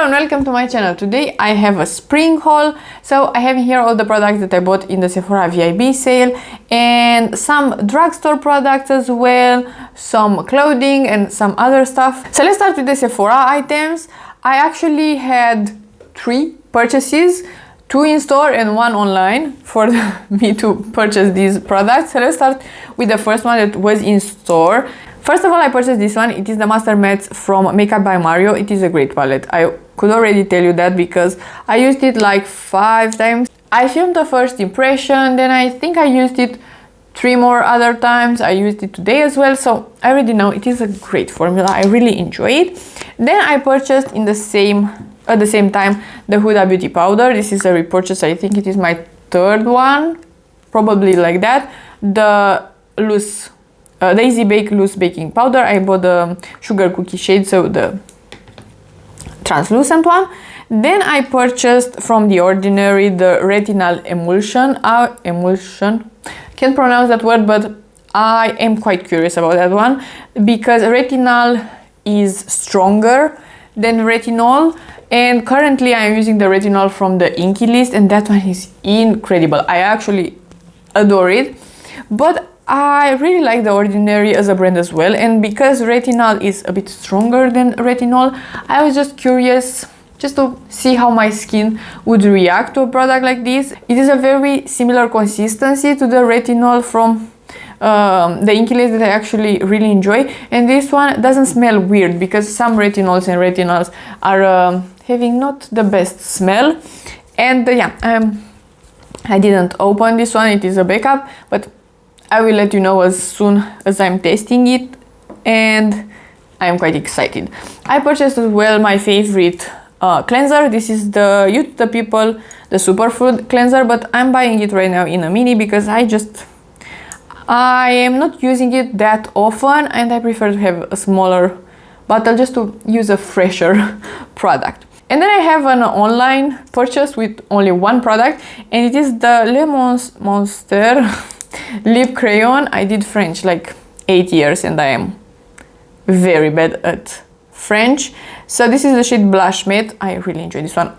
Hello and welcome to my channel. Today I have a spring haul. So I have here all the products that I bought in the Sephora VIB sale and some drugstore products as well, some clothing and some other stuff. So let's start with the Sephora items. I actually had 3 purchases, 2 in store and 1 online for me to purchase these products. So let's start with the first one that was in store. First of all, I purchased this one. It is the Master Mattes from Makeup by Mario. It is a great palette. I could already tell you that because I used it like 5 times. I filmed the first impression, then I think I used it 3 more other times. I used it today as well, so I already know it is a great formula. I really enjoy it. Then I purchased at the same time the Huda Beauty powder. This is a repurchase. I think it is my 3rd one, probably like that. The Easy Bake Loose Baking Powder. I bought the Sugar Cookie shade, so the translucent one. Then I purchased from The Ordinary the Retinal Emulsion. Can't pronounce that word, but I am quite curious about that one because Retinal is stronger than Retinol, and currently I am using the Retinol from the Inky list, and that one is incredible. I actually adore it, but I really like The Ordinary as a brand as well, and because Retinal is a bit stronger than Retinol, I was just curious just to see how my skin would react to a product like this. It is a very similar consistency to the Retinol from the Inky list that I actually really enjoy, and this one doesn't smell weird because some Retinols and Retinals are having not the best smell. And I didn't open this one. It is a backup, but I will let you know as soon as I'm testing it, and I'm quite excited. I purchased as well my favorite cleanser. This is the Youth to the People, the Superfood cleanser, but I'm buying it right now in a mini because I am not using it that often, and I prefer to have a smaller bottle just to use a fresher product. And then I have an online purchase with only 1 product, and it is the Le Monster lip crayon. I did French like 8 years and I am very bad at French. So this is the shade Blush Matte. I really enjoy this one.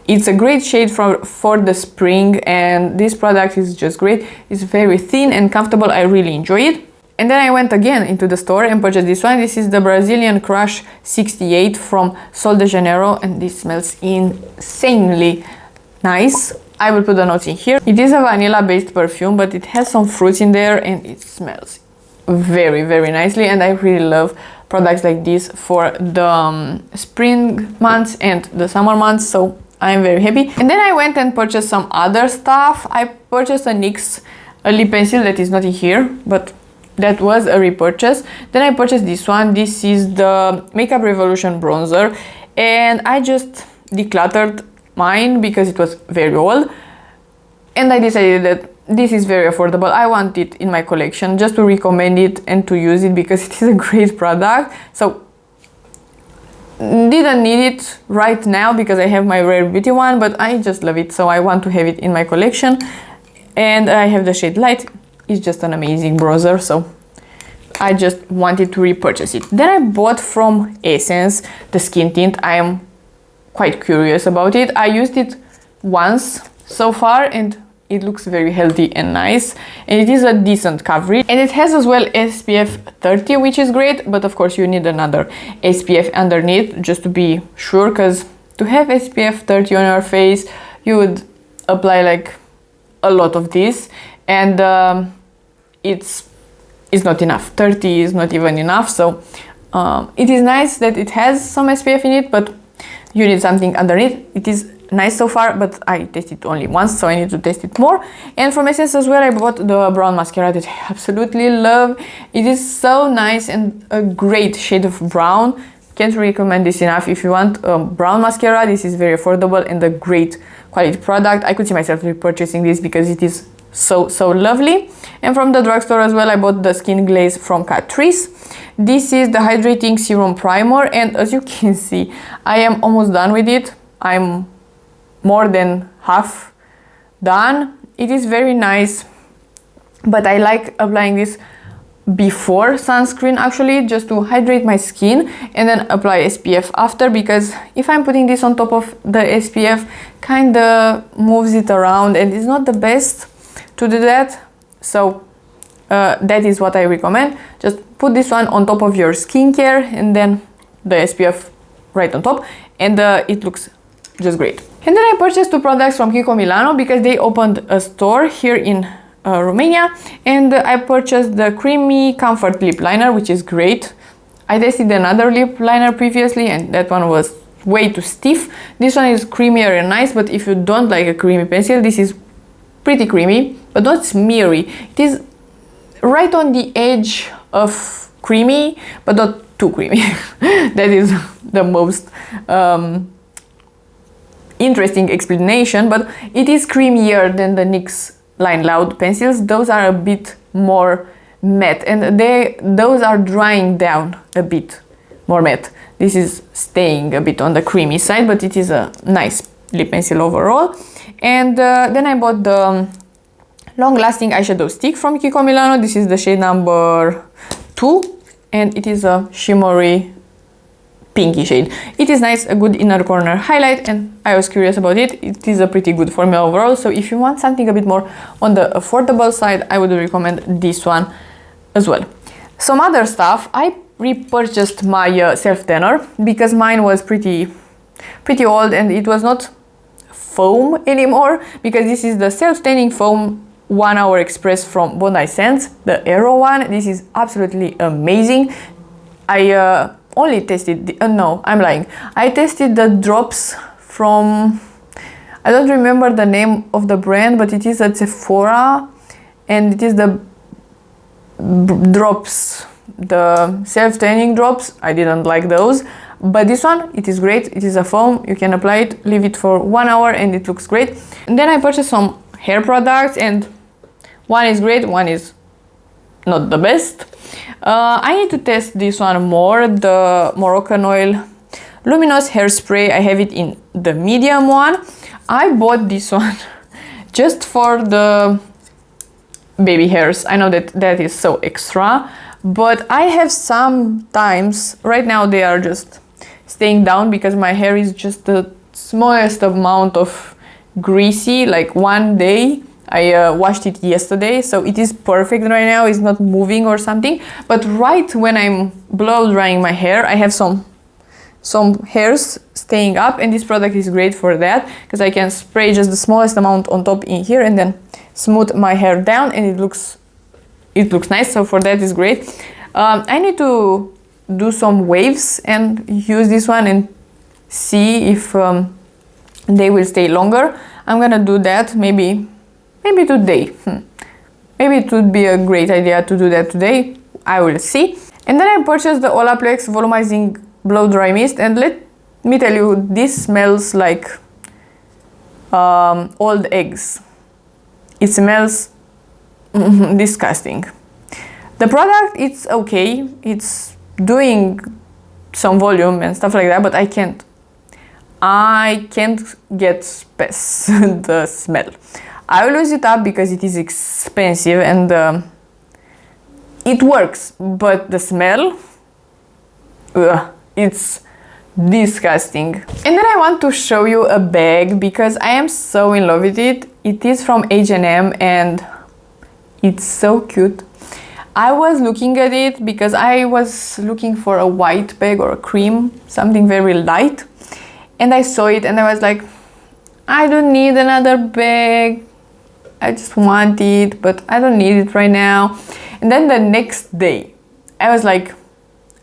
It's a great shade for the spring, and this product is just great. It's very thin and comfortable. I really enjoy it. And then I went again into the store and purchased this one. This is the Brazilian Crush 68 from Sol de Janeiro, and this smells insanely nice. I will put the notes in here. It is a vanilla based perfume, but it has some fruits in there and it smells very, very nicely, and I really love products like this for the spring months and the summer months, so I'm very happy. And then I went and purchased some other stuff. I purchased a NYX lip pencil that is not in here, but that was a repurchase. Then I purchased this one. This is the Makeup Revolution bronzer, and I just decluttered mine because it was very old, and I decided that this is very affordable. I want it in my collection just to recommend it and to use it because it is a great product. So didn't need it right now because I have my Rare Beauty one, but I just love it, so I want to have it in my collection. And I have the shade Light. It's just an amazing bronzer, so I just wanted to repurchase it. Then I bought from Essence the skin tint. I am quite curious about it. I used it once so far and it looks very healthy and nice, and it is a decent coverage, and it has as well SPF 30, which is great, but of course you need another SPF underneath just to be sure, because to have SPF 30 on your face you would apply like a lot of this, and it's not enough. 30 is not even enough, so it is nice that it has some SPF in it, but you need something underneath. It is nice so far, but I tested it only once, so I need to test it more. And from Essence as well, I bought the brown mascara that I absolutely love. It is so nice and a great shade of brown. Can't recommend this enough. If you want a brown mascara, this is very affordable and a great quality product. I could see myself repurchasing this because it is so lovely. And from the drugstore as well, I bought the skin glaze from Catrice. This is the hydrating serum primer, and as you can see, I am almost done with it. I'm more than half done. It is very nice, but I like applying this before sunscreen, actually, just to hydrate my skin, and then apply SPF after, because if I'm putting this on top of the SPF, kind of moves it around and it's not the best to do that. So that is what I recommend. Just put this one on top of your skincare and then the SPF right on top, and it looks just great. And then I purchased 2 products from Kiko Milano because they opened a store here in Romania, and I purchased the Creamy Comfort Lip Liner, which is great. I tested another lip liner previously and that one was way too stiff. This one is creamier and nice, but if you don't like a creamy pencil, this is pretty creamy, but not smeary. It is right on the edge of creamy, but not too creamy. That is the most interesting explanation, but it is creamier than the NYX Line Loud pencils. Those are a bit more matte and those are drying down a bit more matte. This is staying a bit on the creamy side, but it is a nice lip pencil overall. And then I bought the long-lasting eyeshadow stick from Kiko Milano. This is the shade number 2 and it is a shimmery pinky shade. It is nice, a good inner corner highlight, and I was curious about it. It is a pretty good formula overall, so if you want something a bit more on the affordable side, I would recommend this one as well. Some other stuff, I repurchased my self-tanner because mine was pretty old and it was not foam anymore, because this is the self-tanning foam 1 Hour Express from Bondi Sands, the Aero one. This is absolutely amazing. I only tested no, I'm lying. I tested the drops from, I don't remember the name of the brand, but it is at Sephora, and it is the drops, the self-tanning drops. I didn't like those, but this one, it is great. It is a foam, you can apply it, leave it for 1 hour and it looks great. And then I purchased some hair products, and one is great, one is not the best. I need to test this one more, the Moroccanoil Luminous hairspray. I have it in the medium one. I bought this one just for the baby hairs. I know that is so extra, but I have sometimes, right now they are just staying down because my hair is just the smallest amount of greasy, like one day. I washed it yesterday, so it is perfect right now. It's not moving or something, but right when I'm blow drying my hair, I have some hairs staying up, and this product is great for that because I can spray just the smallest amount on top in here and then smooth my hair down, and it looks nice. So for that is great. I need to do some waves and use this one and see if they will stay longer. I'm gonna do that maybe today. Maybe it would be a great idea to do that today. I will see. And then I purchased the Olaplex Volumizing Blow Dry Mist, and let me tell you, this smells like old eggs. It smells disgusting. The product, it's okay, it's doing some volume and stuff like that, but I can't get past the smell. I will use it up because it is expensive and it works, but the smell, it's disgusting. And then I want to show you a bag because I am so in love with it. It is from H&M and it's so cute. I was looking at it because I was looking for a white bag or a cream, something very light, and I saw it and I was like, I don't need another bag. I just want it, but I don't need it right now. And then the next day, I was like,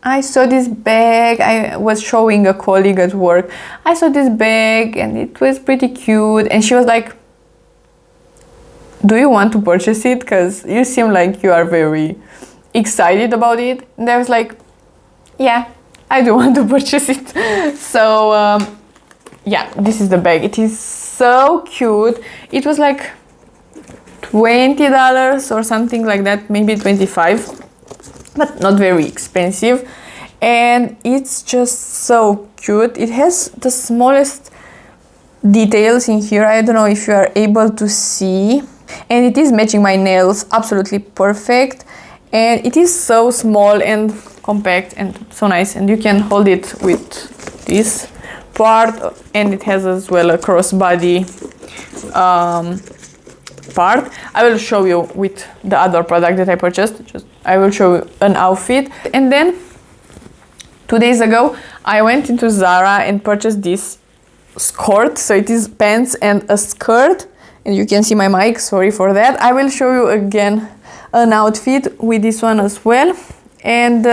I saw this bag. I was showing a colleague at work. I saw this bag and it was pretty cute. And she was like, do you want to purchase it? Because you seem like you are very excited about it. And I was like, yeah, I do want to purchase it. So yeah, this is the bag. It is so cute. It was like $20 or something like that, maybe 25, but not very expensive, and it's just so cute. It has the smallest details in here. I don't know if you are able to see, and it is matching my nails absolutely perfect. and it is so small and compact and so nice, and you can hold it with this part, and it has as well a crossbody part. I will show you with the other product that I purchased. I will show you an outfit. And then 2 days ago I went into Zara and purchased this Skort. So it is pants and a skirt, and you can see my mic, sorry for that. I will show you again an outfit with this one as well, and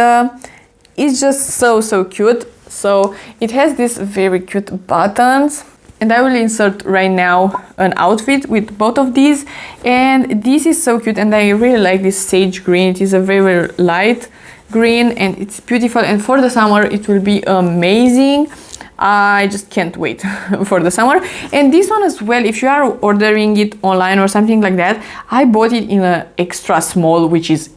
it's just so cute. So it has these very cute buttons, and I will insert right now an outfit with both of these, and this is so cute, and I really like this sage green. It is a very light green and it's beautiful, and for the summer it will be amazing. I just can't wait for the summer. And this one as well, if you are ordering it online or something like that, I bought it in an extra small, which is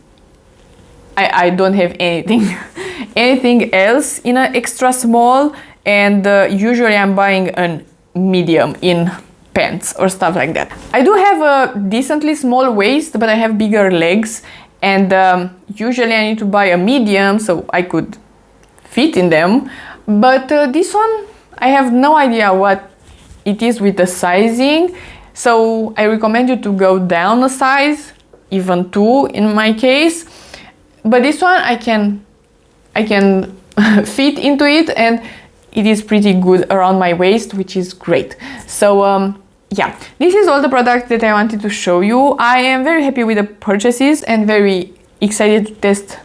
I don't have anything else in an extra small, and usually I'm buying a medium in pants or stuff like that. I do have a decently small waist, but I have bigger legs, and usually I need to buy a medium so I could fit in them. But this one, I have no idea what it is with the sizing, so I recommend you to go down a size, even 2 in my case. But this one I can fit into it, and it is pretty good around my waist, which is great. So yeah, this is all the products that I wanted to show you. I am very happy with the purchases and very excited to test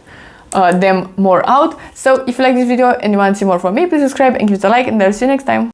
them more out. So if you like this video and you want to see more from me, please subscribe and give it a like, and I'll see you next time.